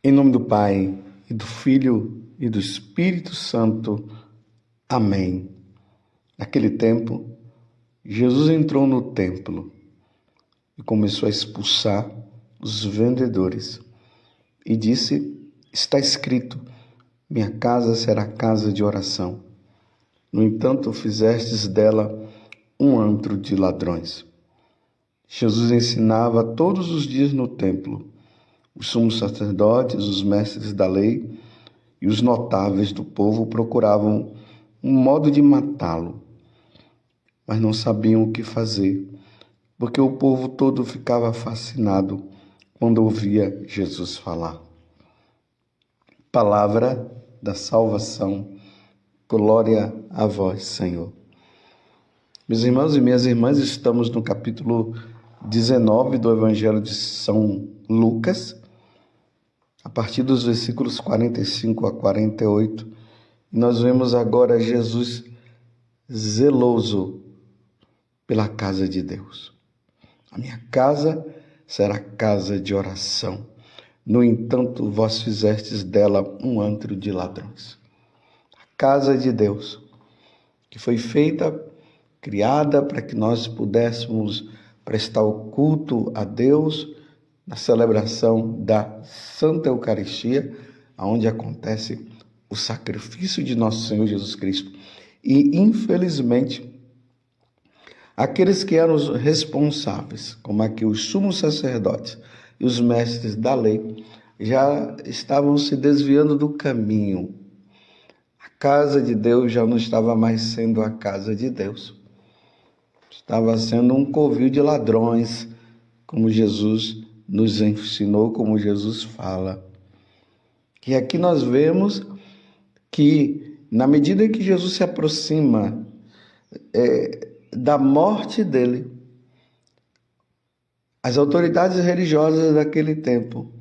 Em nome do Pai, e do Filho, e do Espírito Santo. Amém. Naquele tempo, Jesus entrou no templo e começou a expulsar os vendedores e disse: está escrito, minha casa será casa de oração. No entanto, fizestes dela um antro de ladrões. Jesus ensinava todos os dias no templo. Os sumos sacerdotes, os mestres da lei e os notáveis do povo procuravam um modo de matá-lo, mas não sabiam o que fazer, porque o povo todo ficava fascinado quando ouvia Jesus falar. Palavra da salvação, glória a vós, Senhor. Meus irmãos e minhas irmãs, estamos no capítulo 19 do Evangelho de São Lucas, a partir dos versículos 45 a 48, nós vemos agora Jesus zeloso pela casa de Deus. A minha casa será casa de oração. No entanto, vós fizestes dela um antro de ladrões. A casa de Deus, que foi feita, criada para que nós pudéssemos prestar o culto a Deus na celebração da Santa Eucaristia, onde acontece o sacrifício de nosso Senhor Jesus Cristo. E, infelizmente, aqueles que eram os responsáveis, como aqui os sumos sacerdotes e os mestres da lei, já estavam se desviando do caminho. A casa de Deus já não estava mais sendo a casa de Deus. Estava sendo um covil de ladrões, como Jesus nos ensinou, como Jesus fala. E aqui nós vemos que, na medida que Jesus se aproxima da morte dele, as autoridades religiosas daquele tempo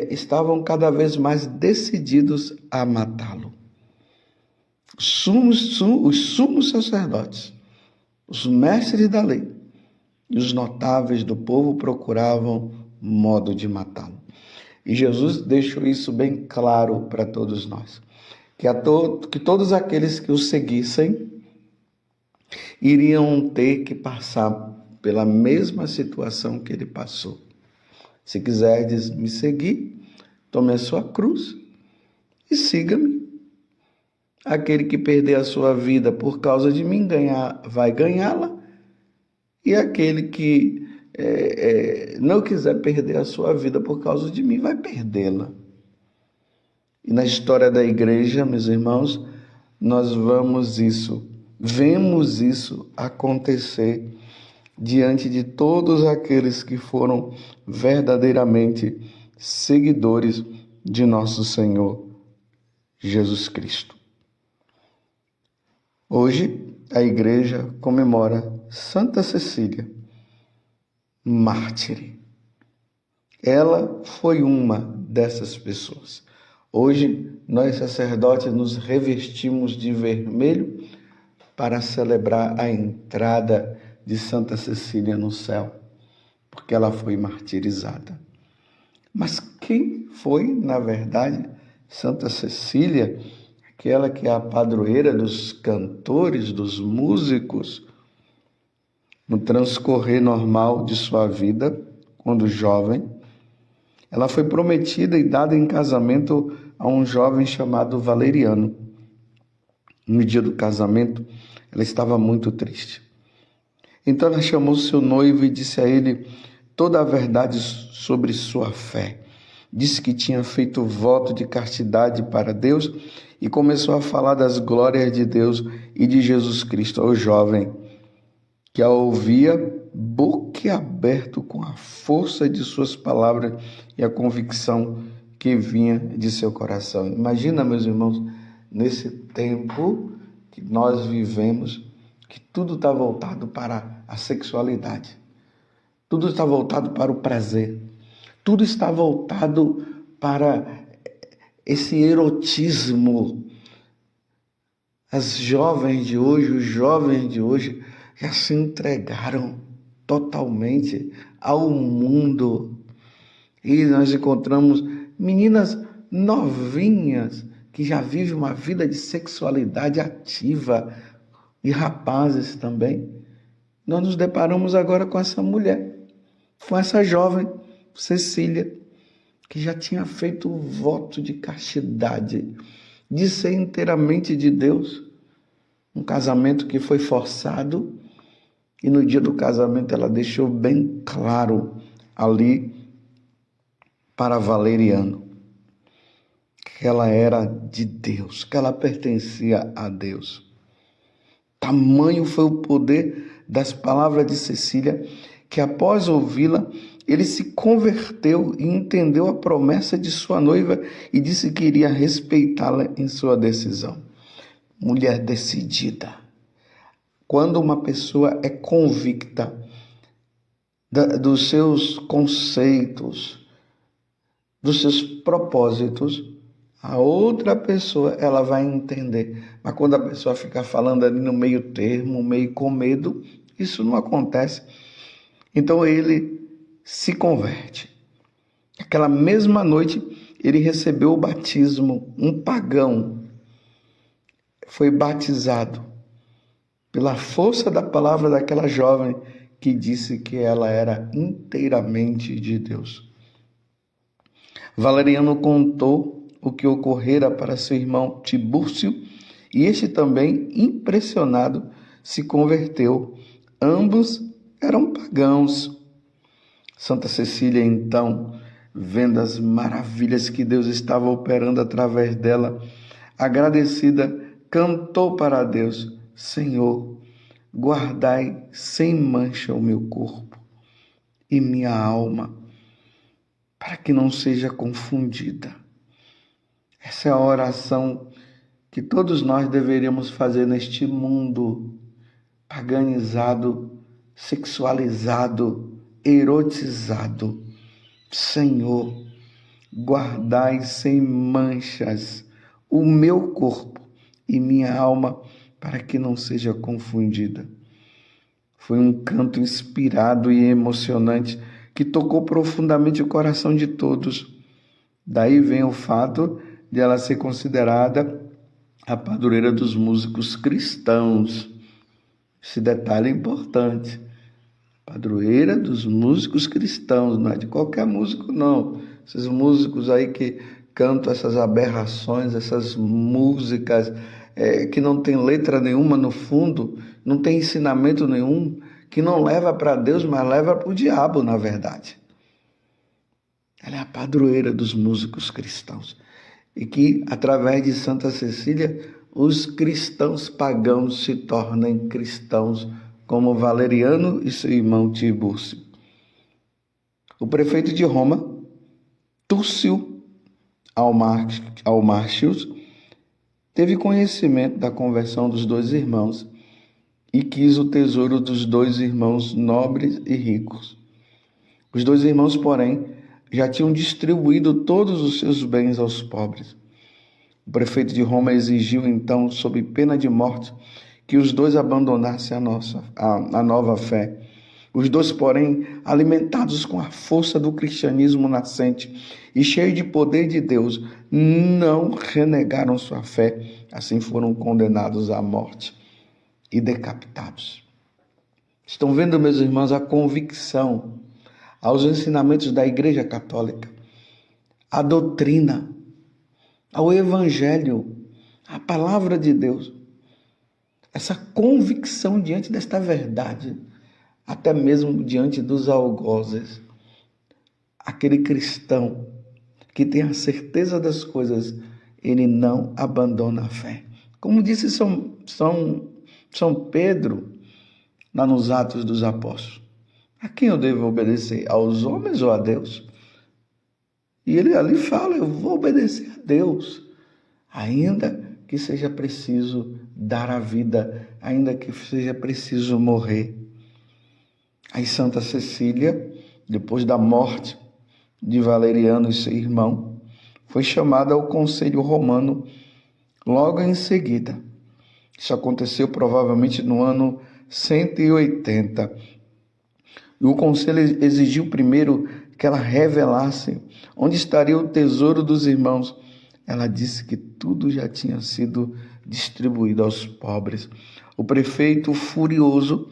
estavam cada vez mais decididos a matá-lo. Os sumos sacerdotes, os mestres da lei e os notáveis do povo procuravam modo de matá-lo. E Jesus deixou isso bem claro para todos nós, que todos aqueles que o seguissem iriam ter que passar pela mesma situação que ele passou. Se quiserdes me seguir, tome a sua cruz e siga-me. Aquele que perder a sua vida por causa de mim vai ganhá-la, e aquele que não quiser perder a sua vida por causa de mim vai perdê-la. E na história da igreja, meus irmãos, nós vemos isso acontecer diante de todos aqueles que foram verdadeiramente seguidores de nosso Senhor Jesus Cristo. Hoje, a igreja comemora Santa Cecília, mártire. Ela foi uma dessas pessoas. Hoje, nós sacerdotes nos revestimos de vermelho para celebrar a entrada de Santa Cecília no céu, porque ela foi martirizada. Mas quem foi, na verdade, Santa Cecília? Aquela que é a padroeira dos cantores, dos músicos. No transcorrer normal de sua vida, quando jovem, ela foi prometida e dada em casamento a um jovem chamado Valeriano. No dia do casamento, ela estava muito triste. Então ela chamou seu noivo e disse a ele toda a verdade sobre sua fé. Disse que tinha feito voto de castidade para Deus e começou a falar das glórias de Deus e de Jesus Cristo ao jovem, que a ouvia boquiaberto com a força de suas palavras e a convicção que vinha de seu coração. Imagina, meus irmãos, nesse tempo que nós vivemos, que tudo está voltado para a sexualidade, tudo está voltado para o prazer, tudo está voltado para esse erotismo. As jovens de hoje, os jovens de hoje já se entregaram totalmente ao mundo. E nós encontramos meninas novinhas que já vivem uma vida de sexualidade ativa e rapazes também. Nós nos deparamos agora com essa mulher, com essa jovem Cecília, que já tinha feito o voto de castidade, de ser inteiramente de Deus. Um casamento que foi forçado e no dia do casamento ela deixou bem claro ali para Valeriano que ela era de Deus, que ela pertencia a Deus. Tamanho foi o poder das palavras de Cecília, que após ouvi-la, ele se converteu e entendeu a promessa de sua noiva e disse que iria respeitá-la em sua decisão. Mulher decidida. Quando uma pessoa é convicta dos seus conceitos, dos seus propósitos, a outra pessoa ela vai entender. Mas quando a pessoa fica falando ali no meio termo, meio com medo, isso não acontece. Então ele se converte. Aquela mesma noite ele recebeu o batismo, um pagão foi batizado pela força da palavra daquela jovem que disse que ela era inteiramente de Deus. Valeriano contou o que ocorrera para seu irmão Tibúrcio, e este também, impressionado, se converteu. Ambos eram pagãos. Santa Cecília, então, vendo as maravilhas que Deus estava operando através dela, agradecida, cantou para Deus: Senhor, guardai sem mancha o meu corpo e minha alma, para que não seja confundida. Essa é a oração que todos nós deveríamos fazer neste mundo paganizado, sexualizado, erotizado. Senhor, guardai sem manchas o meu corpo e minha alma, para que não seja confundida. Foi um canto inspirado e emocionante que tocou profundamente o coração de todos. Daí vem o fato de ela ser considerada a padroeira dos músicos cristãos. Esse detalhe é importante. Padroeira dos músicos cristãos, não é de qualquer músico, não. Esses músicos aí que cantam essas aberrações, essas músicas que não tem letra nenhuma no fundo, não tem ensinamento nenhum, que não leva para Deus, mas leva para o diabo, na verdade. Ela é a padroeira dos músicos cristãos. E que, através de Santa Cecília, os cristãos pagãos se tornem cristãos, como Valeriano e seu irmão Tibúrcio. O prefeito de Roma, Túcio Almárcios, teve conhecimento da conversão dos dois irmãos e quis o tesouro dos dois irmãos nobres e ricos. Os dois irmãos, porém, já tinham distribuído todos os seus bens aos pobres. O prefeito de Roma exigiu, então, sob pena de morte, que os dois abandonassem a nova fé. Os dois, porém, alimentados com a força do cristianismo nascente e cheios de poder de Deus, não renegaram sua fé, assim foram condenados à morte e decapitados. Estão vendo, meus irmãos, a convicção aos ensinamentos da Igreja Católica, à doutrina, ao Evangelho, à Palavra de Deus. Essa convicção diante desta verdade, até mesmo diante dos algozes. Aquele cristão que tem a certeza das coisas, ele não abandona a fé. Como disse São Pedro, lá nos Atos dos Apóstolos: a quem eu devo obedecer? Aos homens ou a Deus? E ele ali fala: eu vou obedecer a Deus, ainda que seja preciso dar a vida, ainda que seja preciso morrer. Aí Santa Cecília, depois da morte de Valeriano e seu irmão, foi chamada ao Conselho Romano logo em seguida. Isso aconteceu provavelmente no ano 180. E o conselho exigiu primeiro que ela revelasse onde estaria o tesouro dos irmãos. Ela disse que tudo já tinha sido distribuído aos pobres. O prefeito, furioso,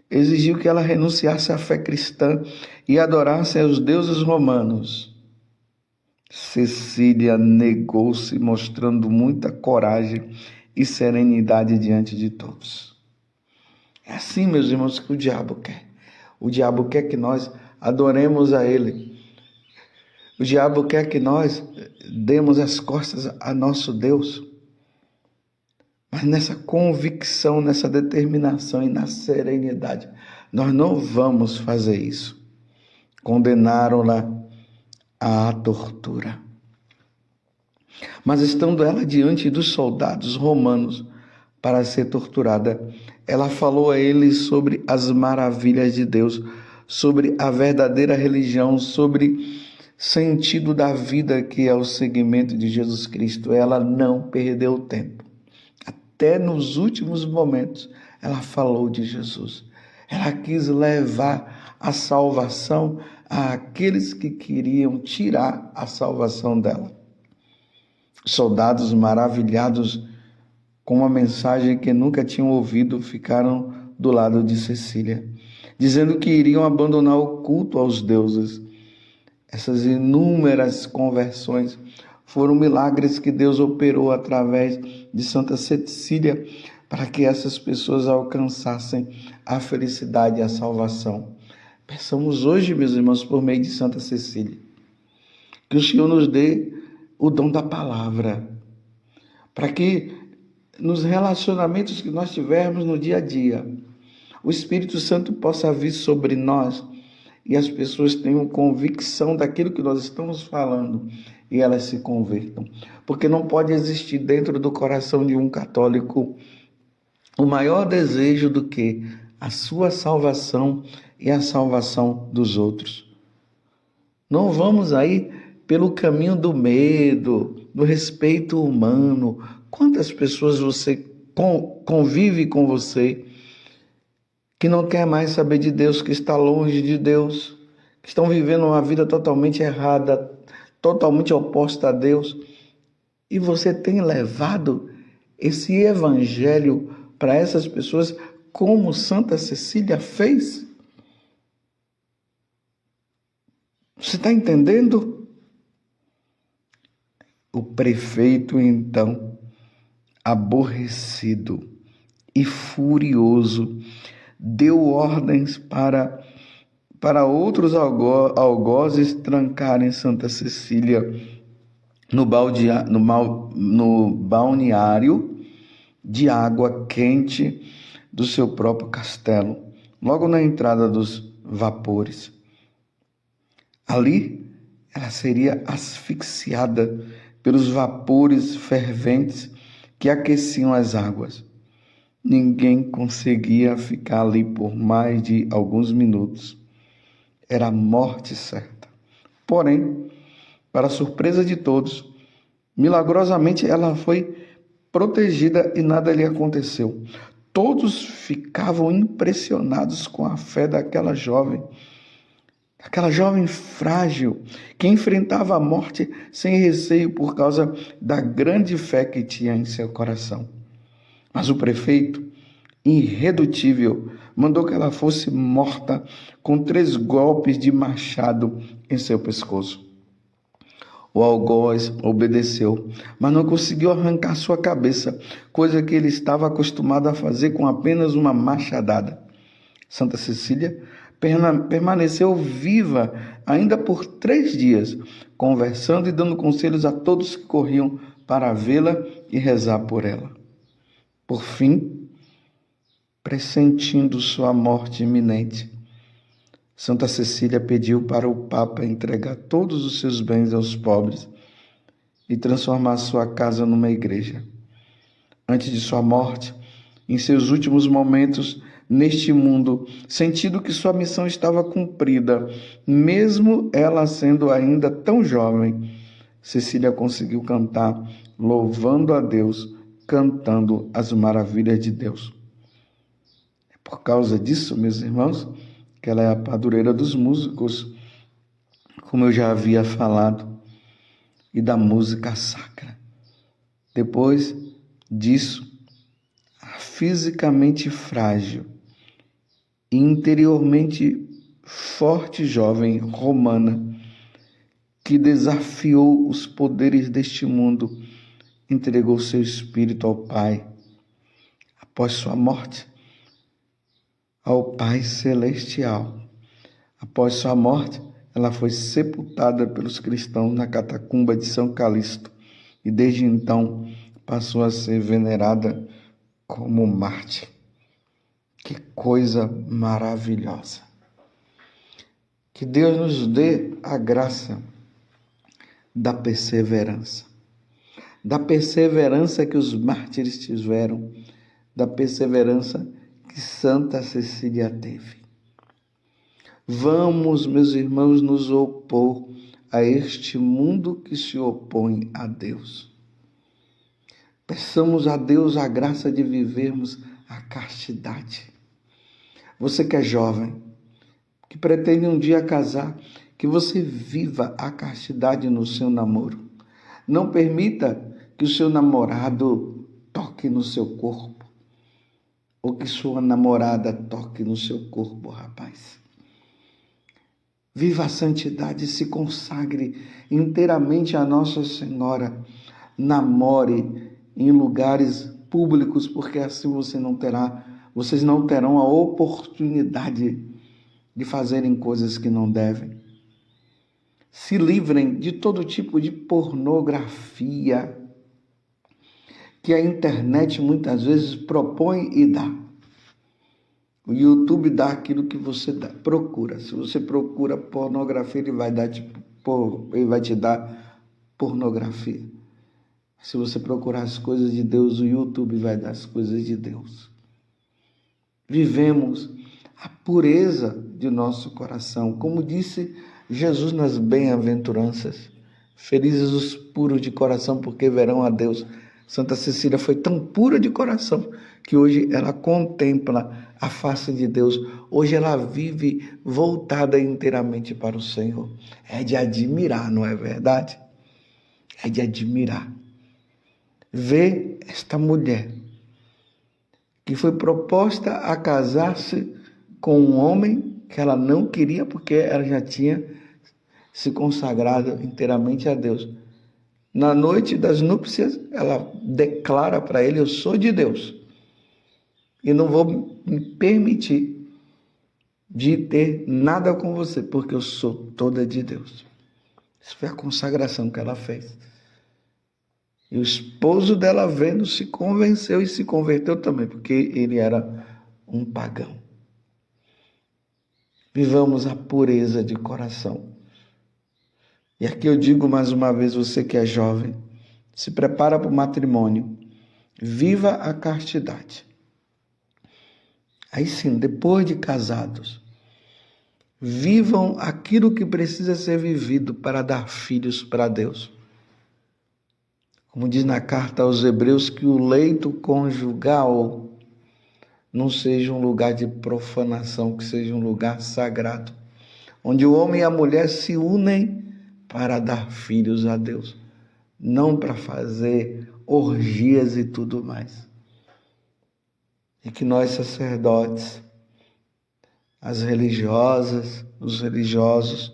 exigiu que ela renunciasse à fé cristã e adorasse aos deuses romanos. Cecília negou-se, mostrando muita coragem e serenidade diante de todos. É assim, meus irmãos, que o diabo quer. O diabo quer que nós adoremos a ele. O diabo quer que nós demos as costas a nosso Deus. Mas nessa convicção, nessa determinação e na serenidade, nós não vamos fazer isso. Condenaram-la à tortura. Mas estando ela diante dos soldados romanos para ser torturada, ela falou a eles sobre as maravilhas de Deus, sobre a verdadeira religião, sobre sentido da vida, que é o seguimento de Jesus Cristo. Ela não perdeu tempo. Até nos últimos momentos, ela falou de Jesus. Ela quis levar a salvação àqueles que queriam tirar a salvação dela. Soldados maravilhados com uma mensagem que nunca tinham ouvido, ficaram do lado de Cecília, dizendo que iriam abandonar o culto aos deuses. Essas inúmeras conversões foram milagres que Deus operou através de Santa Cecília para que essas pessoas alcançassem a felicidade e a salvação. Peçamos hoje, meus irmãos, por meio de Santa Cecília, que o Senhor nos dê o dom da palavra, para que nos relacionamentos que nós tivermos no dia a dia, o Espírito Santo possa vir sobre nós e as pessoas tenham convicção daquilo que nós estamos falando e elas se convertam. Porque não pode existir dentro do coração de um católico o maior desejo do que a sua salvação e a salvação dos outros. Não vamos aí pelo caminho do medo, do respeito humano. Quantas pessoas você convive com você que não quer mais saber de Deus, que está longe de Deus, que estão vivendo uma vida totalmente errada, totalmente oposta a Deus, e você tem levado esse evangelho para essas pessoas como Santa Cecília fez? Você está entendendo? O prefeito, então, aborrecido e furioso, deu ordens para outros algozes trancarem Santa Cecília no balneário de água quente do seu próprio castelo, logo na entrada dos vapores. Ali, ela seria asfixiada pelos vapores ferventes que aqueciam as águas. Ninguém conseguia ficar ali por mais de alguns minutos. Era a morte certa. Porém, para a surpresa de todos, milagrosamente ela foi protegida e nada lhe aconteceu. Todos ficavam impressionados com a fé daquela jovem frágil, que enfrentava a morte sem receio por causa da grande fé que tinha em seu coração. Mas o prefeito, irredutível, mandou que ela fosse morta com 3 golpes de machado em seu pescoço. O algoz obedeceu, mas não conseguiu arrancar sua cabeça, coisa que ele estava acostumado a fazer com apenas uma machadada. Santa Cecília permaneceu viva ainda por 3 dias, conversando e dando conselhos a todos que corriam para vê-la e rezar por ela. Por fim, pressentindo sua morte iminente, Santa Cecília pediu para o Papa entregar todos os seus bens aos pobres e transformar sua casa numa igreja. Antes de sua morte, em seus últimos momentos neste mundo, sentindo que sua missão estava cumprida, mesmo ela sendo ainda tão jovem, Cecília conseguiu cantar louvando a Deus, cantando as maravilhas de Deus. É por causa disso, meus irmãos, que ela é a padroeira dos músicos. como eu já havia falado, e da música sacra. Depois disso, a fisicamente frágil e interiormente forte jovem romana que desafiou os poderes deste mundo, entregou seu espírito ao Pai. Após sua morte, ao Pai Celestial. Após sua morte, ela foi sepultada pelos cristãos na catacumba de São Calixto e desde então passou a ser venerada como mártir. Que coisa maravilhosa! Que Deus nos dê a graça da perseverança que os mártires tiveram, da perseverança que Santa Cecília teve. Vamos, meus irmãos, nos opor a este mundo que se opõe a Deus. Peçamos a Deus a graça de vivermos a castidade. Você que é jovem, que pretende um dia casar, que você viva a castidade no seu namoro. Não permita que o seu namorado toque no seu corpo, ou que sua namorada toque no seu corpo, rapaz. Viva a santidade e se consagre inteiramente a Nossa Senhora. Namore em lugares públicos, porque assim vocês não terão a oportunidade de fazerem coisas que não devem. Se livrem de todo tipo de pornografia que a internet muitas vezes propõe e dá. O YouTube dá aquilo que você procura. Se você procura pornografia, ele vai te dar pornografia. Se você procurar as coisas de Deus, o YouTube vai dar as coisas de Deus. Vivemos a pureza de nosso coração. Como disse Jesus nas bem-aventuranças, felizes os puros de coração, porque verão a Deus. Santa Cecília foi tão pura de coração que hoje ela contempla a face de Deus. Hoje ela vive voltada inteiramente para o Senhor. É de admirar, não é verdade? É de admirar. Ver esta mulher que foi proposta a casar-se com um homem que ela não queria, porque ela já tinha se consagrado inteiramente a Deus. Na noite das núpcias, ela declara para ele: eu sou de Deus e não vou me permitir de ter nada com você, porque eu sou toda de Deus. Isso foi a consagração que ela fez. E o esposo dela, vendo, se convenceu e se converteu também, porque ele era um pagão. Vivamos a pureza de coração. E aqui eu digo mais uma vez, você que é jovem, se prepara para o matrimônio, viva a castidade. Aí sim, depois de casados, vivam aquilo que precisa ser vivido para dar filhos para Deus. Como diz na carta aos Hebreus, que o leito conjugal não seja um lugar de profanação, que seja um lugar sagrado, onde o homem e a mulher se unem para dar filhos a Deus, não para fazer orgias e tudo mais. E que nós sacerdotes, as religiosas, os religiosos,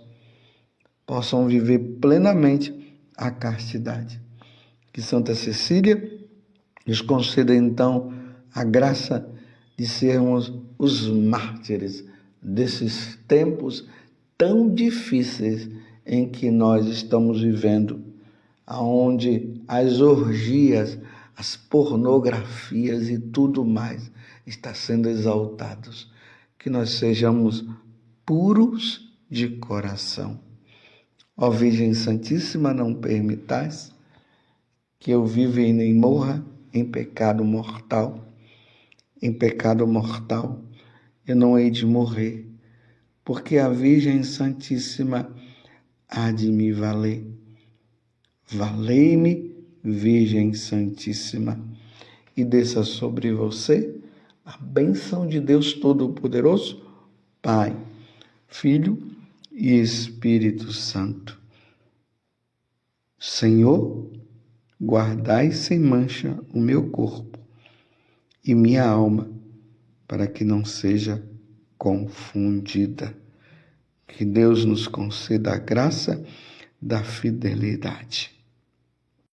possam viver plenamente a castidade. Que Santa Cecília nos conceda então a graça de sermos os mártires desses tempos tão difíceis em que nós estamos vivendo, onde as orgias, as pornografias e tudo mais está sendo exaltados. Que nós sejamos puros de coração. Ó Virgem Santíssima, não permitais que eu viva e nem morra em pecado mortal. Em pecado mortal eu não hei de morrer, porque a Virgem Santíssima há de me valer. Valei-me, Virgem Santíssima, e desça sobre você a bênção de Deus Todo-Poderoso, Pai, Filho e Espírito Santo. Senhor, guardai sem mancha o meu corpo e minha alma, para que não seja confundida. Que Deus nos conceda a graça da fidelidade.